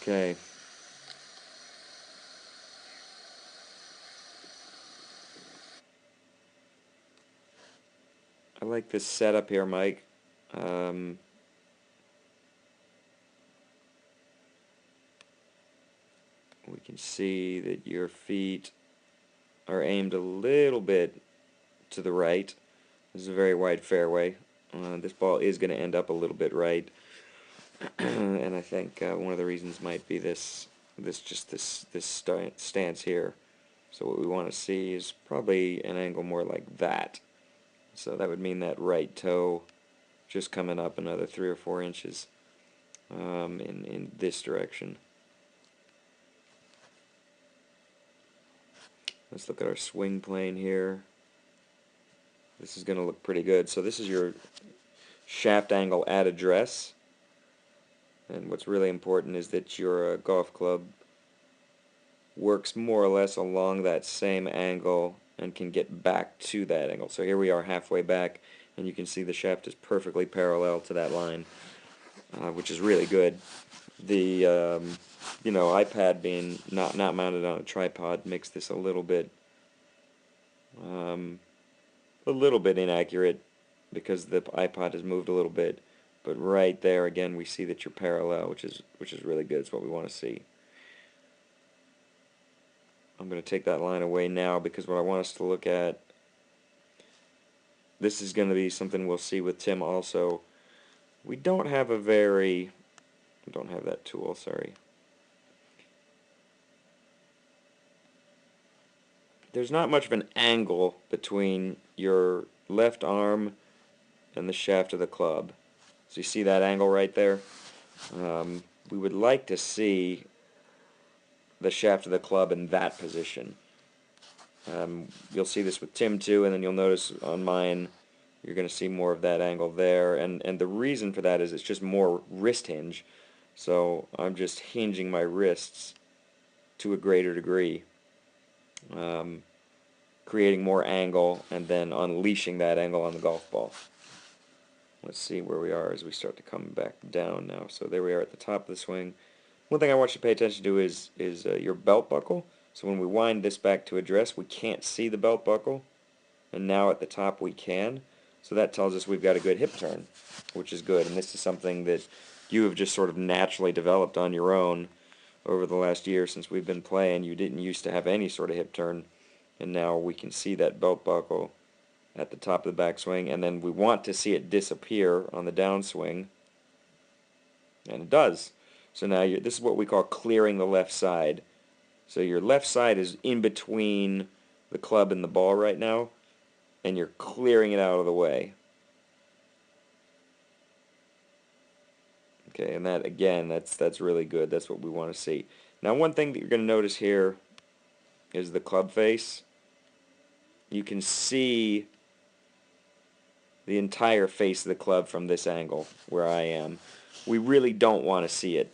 Okay. I like this setup here, Mike. Um, we can see that your feet are aimed a little bit to the right. This is a very wide fairway. This ball is going to end up a little bit right, and I think one of the reasons might be this stance here. So what we want to see is probably an angle more like that. So that would mean that right toe just coming up another 3 or 4 inches in this direction. Let's look at our swing plane here. This is going to look pretty good. So this is your shaft angle at address. And what's really important is that your golf club works more or less along that same angle and can get back to that angle. So here we are halfway back, and you can see the shaft is perfectly parallel to that line, which is really good. The iPad being not mounted on a tripod makes this a little bit inaccurate because the iPod has moved a little bit. But right there again, we see that you're parallel, which is really good. It's what we want to see. I'm going to take that line away now because what I want us to look at, this is going to be something we'll see with Tim also. We don't have don't have that tool, sorry. There's not much of an angle between your left arm and the shaft of the club. So you see that angle right there? We would like to see the shaft of the club in that position. You'll see this with Tim too, and then you'll notice on mine you're going to see more of that angle there, and the reason for that is it's just more wrist hinge, so I'm just hinging my wrists to a greater degree, creating more angle and then unleashing that angle on the golf ball. Let's see where we are as we start to come back down now. So there we are at the top of the swing. One thing I want you to pay attention to is your belt buckle. So when we wind this back to address, we can't see the belt buckle, and now at the top we can. So that tells us we've got a good hip turn, which is good. And this is something that you have just sort of naturally developed on your own over the last year since we've been playing. You didn't used to have any sort of hip turn, and now we can see that belt buckle at the top of the backswing, and then we want to see it disappear on the downswing, and it does. So now this is what we call clearing the left side. So your left side is in between the club and the ball right now, and you're clearing it out of the way. Okay, and that again, that's really good. That's what we want to see. Now, one thing that you're going to notice here is the club face. You can see the entire face of the club from this angle where I am. We really don't want to see it.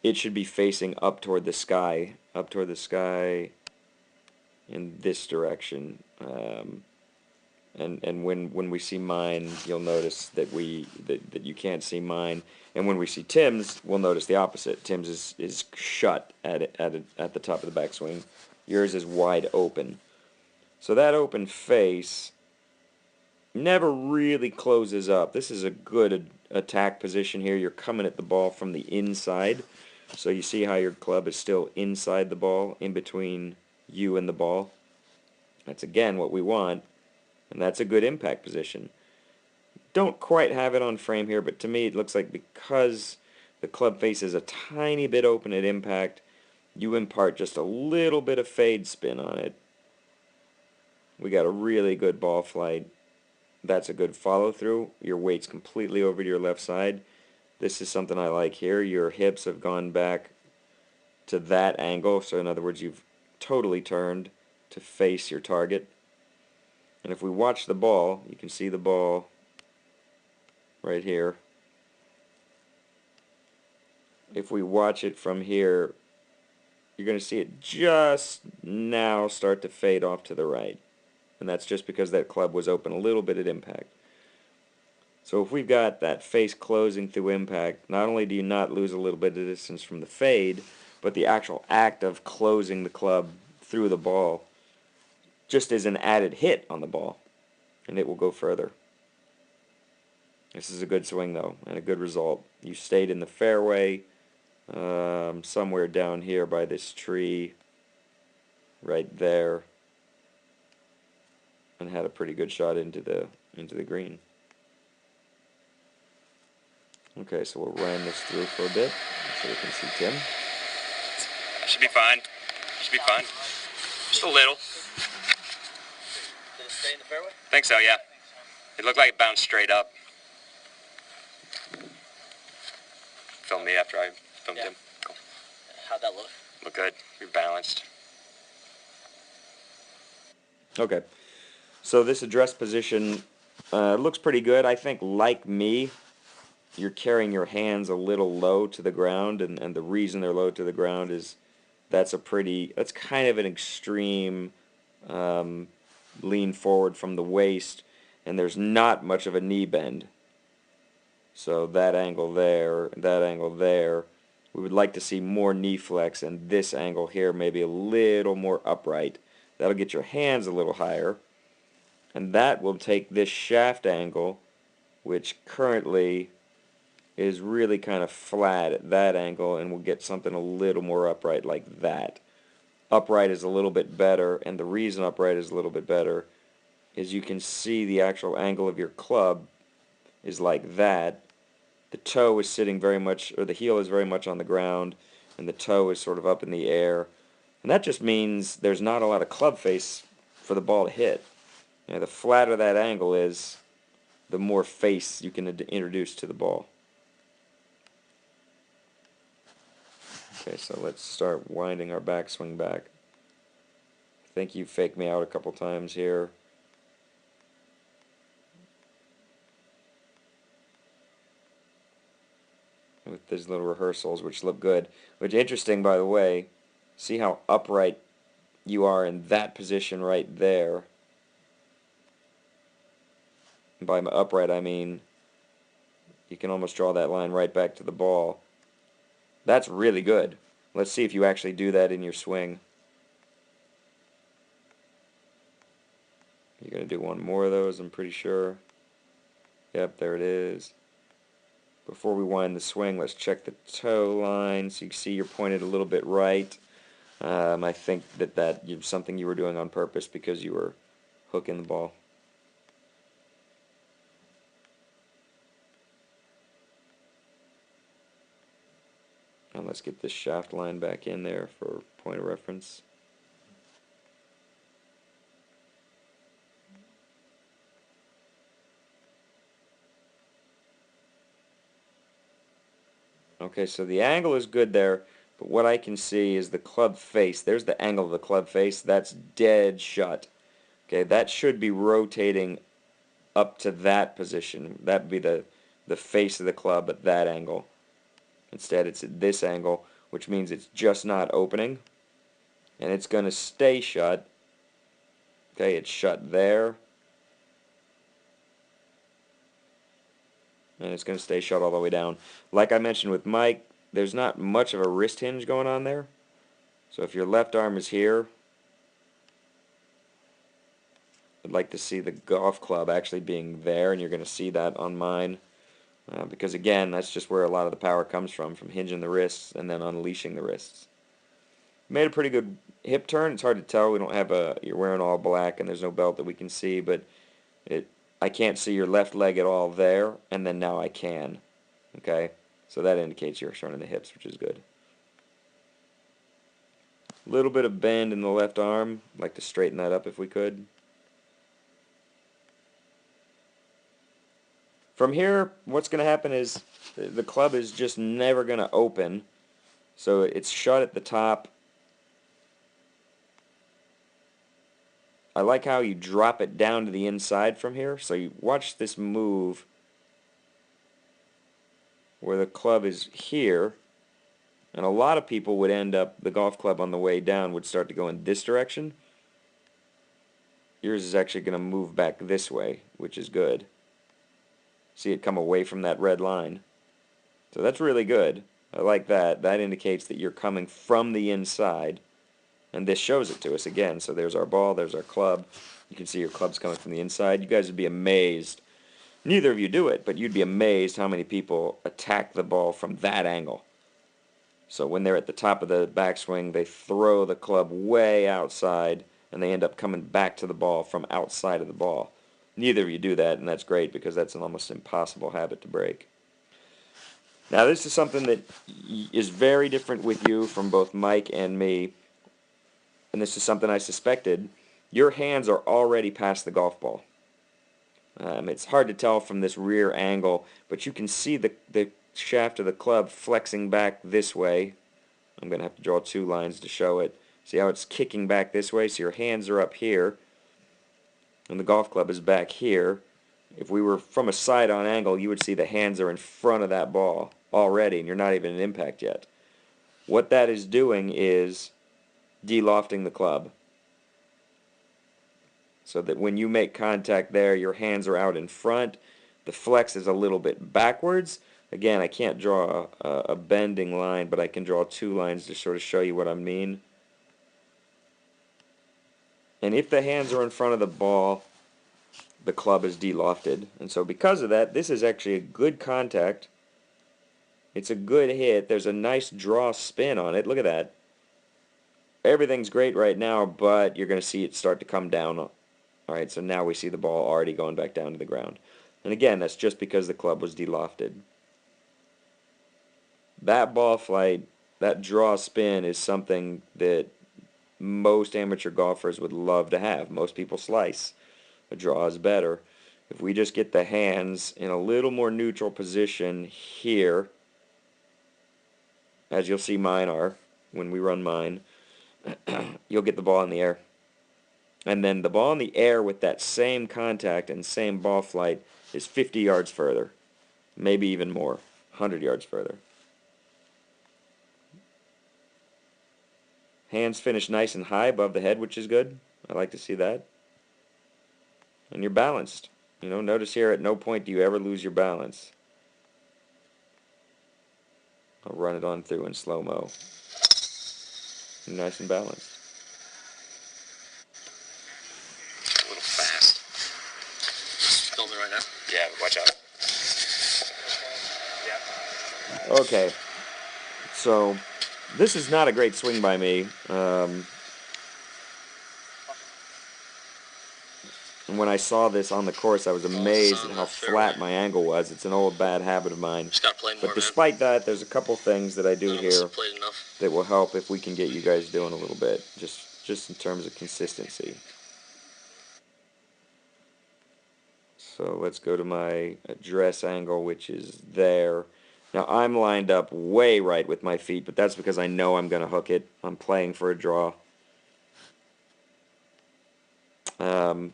It should be facing up toward the sky in this direction. And when we see mine, you'll notice that that you can't see mine. And when we see Tim's, we'll notice the opposite. Tim's is shut at the top of the backswing. Yours is wide open. So that open face never really closes up. This is a good attack position here. You're coming at the ball from the inside. So you see how your club is still inside the ball, in between you and the ball. That's again what we want, and that's a good impact position. Don't quite have it on frame here, but to me it looks like because the club face is a tiny bit open at impact, you impart just a little bit of fade spin on it. We got a really good ball flight. That's a good follow through. Your weight's completely over to your left side. This is something I like here. Your hips have gone back to that angle, so in other words you've totally turned to face your target. And if we watch the ball, you can see the ball right here. If we watch it from here, you're going to see it just now start to fade off to the right. And that's just because that club was open a little bit at impact. So if we've got that face closing through impact, not only do you not lose a little bit of distance from the fade, but the actual act of closing the club through the ball just is an added hit on the ball, and it will go further. This is a good swing, though, and a good result. You stayed in the fairway, somewhere down here by this tree, right there, and had a pretty good shot into the green. Okay, so we'll ram this through for a bit so we can see Tim. Should be fine. Should be fine. Just a little. Did it stay in the fairway? Think so, yeah. It looked like it bounced straight up. Film me after I filmed him. Cool. How'd that look? Look good. You're balanced. Okay, so this address position looks pretty good. I think, like me, you're carrying your hands a little low to the ground, and the reason they're low to the ground is that's kind of an extreme lean forward from the waist, and there's not much of a knee bend. So that angle there, we would like to see more knee flex, and this angle here maybe a little more upright. That'll get your hands a little higher, and that will take this shaft angle, which currently is really kind of flat at that angle, and we'll get something a little more upright like that. Upright is a little bit better, and the reason upright is a little bit better is you can see the actual angle of your club is like that. The toe is sitting very much, or the heel is very much on the ground, and the toe is sort of up in the air. And that just means there's not a lot of club face for the ball to hit. You know, the flatter that angle is, the more face you can introduce to the ball. Okay, so let's start winding our backswing back. I think you faked me out a couple times here. With these little rehearsals, which look good. Which, interesting, by the way, see how upright you are in that position right there. And by upright, I mean you can almost draw that line right back to the ball. That's really good. Let's see if you actually do that in your swing. You're going to do one more of those, I'm pretty sure. Yep, there it is. Before we wind the swing, let's check the toe line so you can see you're pointed a little bit right. I think that is something you were doing on purpose because you were hooking the ball. And let's get this shaft line back in there for point of reference. Okay, so the angle is good there, but what I can see is the club face. There's the angle of the club face. That's dead shut. Okay, that should be rotating up to that position. That would be the face of the club at that angle. Instead, it's at this angle, which means it's just not opening. And it's going to stay shut. Okay, it's shut there. And it's going to stay shut all the way down. Like I mentioned with Mike, there's not much of a wrist hinge going on there. So if your left arm is here, I'd like to see the golf club actually being there, and you're going to see that on mine. Because again, that's just where a lot of the power comes from hinging the wrists and then unleashing the wrists. Made a pretty good hip turn. It's hard to tell. We don't have you're wearing all black and there's no belt that we can see, but I can't see your left leg at all there, and then now I can. Okay? So that indicates you're turning the hips, which is good. A little bit of bend in the left arm. I'd like to straighten that up if we could. From here, what's going to happen is the club is just never going to open. So it's shut at the top. I like how you drop it down to the inside from here. So you watch this move where the club is here. And a lot of people would end up, the golf club on the way down would start to go in this direction. Yours is actually going to move back this way, which is good. See it come away from that red line. So that's really good. I like that. That indicates that you're coming from the inside. And this shows it to us again. So there's our ball, there's our club. You can see your club's coming from the inside. You guys would be amazed. Neither of you do it, but you'd be amazed how many people attack the ball from that angle. So when they're at the top of the backswing, they throw the club way outside, and they end up coming back to the ball from outside of the ball. Neither of you do that, and that's great because that's an almost impossible habit to break. Now this is something that is very different with you from both Mike and me, and this is something I suspected. Your hands are already past the golf ball. It's hard to tell from this rear angle, but you can see the shaft of the club flexing back this way. I'm going to have to draw 2 lines to show it. See how it's kicking back this way? So your hands are up here, and the golf club is back here. If we were from a side-on angle, you would see the hands are in front of that ball already, and you're not even in impact yet. What that is doing is de-lofting the club, so that when you make contact there, your hands are out in front. The flex is a little bit backwards. Again, I can't draw a bending line, but I can draw 2 lines to sort of show you what I mean. And if the hands are in front of the ball, the club is de-lofted. And so because of that, this is actually a good contact. It's a good hit. There's a nice draw spin on it. Look at that. Everything's great right now, but you're going to see it start to come down. All right, so now we see the ball already going back down to the ground. And again, that's just because the club was de-lofted. That ball flight, that draw spin is something that most amateur golfers would love to have. Most people slice. A draw is better. If we just get the hands in a little more neutral position here, as you'll see mine are when we run mine, you'll get the ball in the air. And then the ball in the air with that same contact and same ball flight is 50 yards further. Maybe even more. 100 yards further. Hands finish nice and high above the head, which is good. I like to see that. And you're balanced. You know, notice here at no point do you ever lose your balance. I'll run it on through in slow-mo. Nice and balanced. A little fast. Filming right now. Yeah, watch out. Okay. So, this is not a great swing by me. And when I saw this on the course, I was amazed at how flat my angle was. It's an old bad habit of mine. Just gotta play more, But despite that, there's a couple things that I do here played enough. that will help if we can get you guys doing a little bit, just in terms of consistency. So let's go to my address angle, which is there. Now I'm lined up way right with my feet, but that's because I know I'm going to hook it. I'm playing for a draw.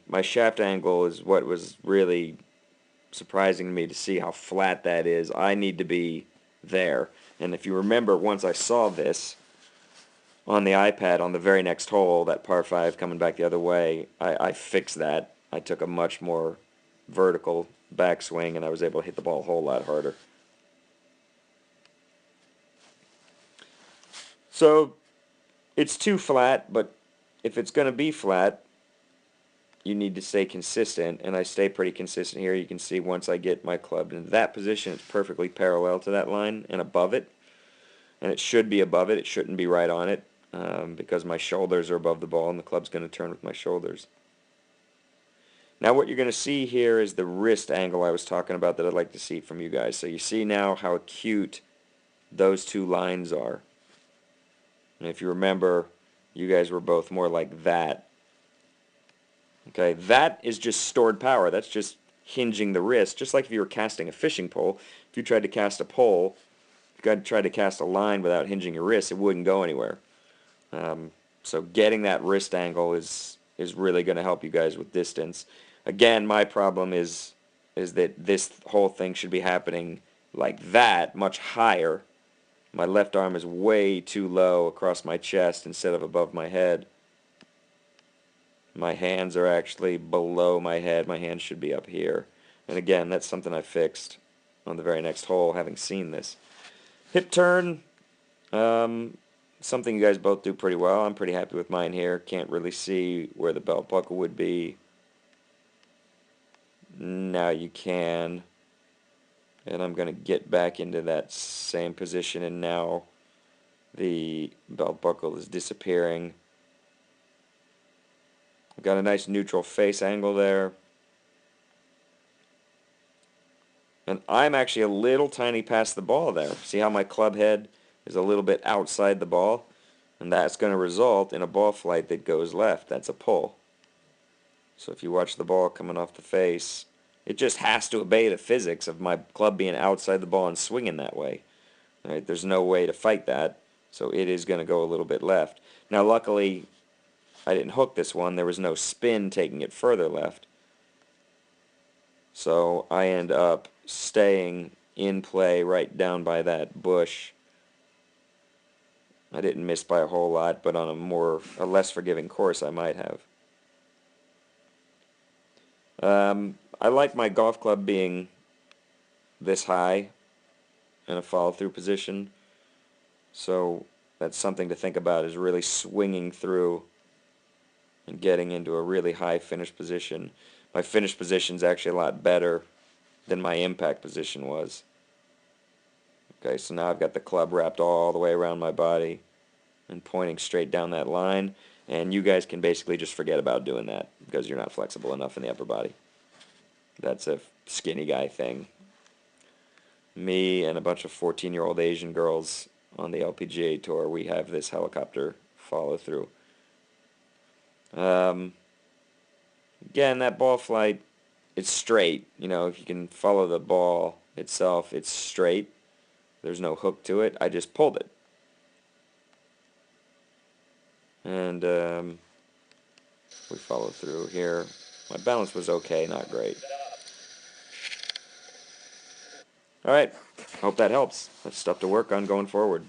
My shaft angle is what was really surprising to me, to see how flat that is. I need to be there. And if you remember, once I saw this on the iPad on the very next hole, that par 5 coming back the other way, I fixed that. I took a much more vertical backswing, and I was able to hit the ball a whole lot harder. So it's too flat, but if it's going to be flat, you need to stay consistent, and I stay pretty consistent here. You can see once I get my club in that position, it's perfectly parallel to that line and above it, and it should be above it. It shouldn't be right on it, because my shoulders are above the ball, and the club's going to turn with my shoulders. Now what you're going to see here is the wrist angle I was talking about that I'd like to see from you guys. So you see now how acute those 2 lines are. And if you remember, you guys were both more like that. Okay, that is just stored power. That's just hinging the wrist. Just like if you were casting a fishing pole. If you tried to cast a pole, if you tried to cast a line without hinging your wrist, it wouldn't go anywhere. So getting that wrist angle is really going to help you guys with distance. Again, my problem is that this whole thing should be happening like that, much higher. My left arm is way too low across my chest instead of above my head. My hands are actually below my head. My hands should be up here. And again, that's something I fixed on the very next hole, having seen this. Hip turn, something you guys both do pretty well. I'm pretty happy with mine here. Can't really see where the belt buckle would be. Now you can. And I'm going to get back into that same position, and now the belt buckle is disappearing. I've got a nice neutral face angle there. And I'm actually a little tiny past the ball there. See how my club head is a little bit outside the ball? And that's going to result in a ball flight that goes left. That's a pull. So if you watch the ball coming off the face, it just has to obey the physics of my club being outside the ball and swinging that way. Right? There's no way to fight that, so it is going to go a little bit left. Now luckily, I didn't hook this one. There was no spin taking it further left. So I end up staying in play right down by that bush. I didn't miss by a whole lot, but on a less forgiving course I might have. I like my golf club being this high in a follow-through position. So that's something to think about, is really swinging through and getting into a really high finish position. My finish position is actually a lot better than my impact position was. Okay, so now I've got the club wrapped all the way around my body and pointing straight down that line, and you guys can basically just forget about doing that because you're not flexible enough in the upper body. That's a skinny guy thing. Me and a bunch of 14-year-old Asian girls on the LPGA tour, we have this helicopter follow through. Again, that ball flight, it's straight. You know, if you can follow the ball itself, it's straight. There's no hook to it. I just pulled it. And we follow through here. My balance was okay, not great. Alright, hope that helps. That's stuff to work on going forward.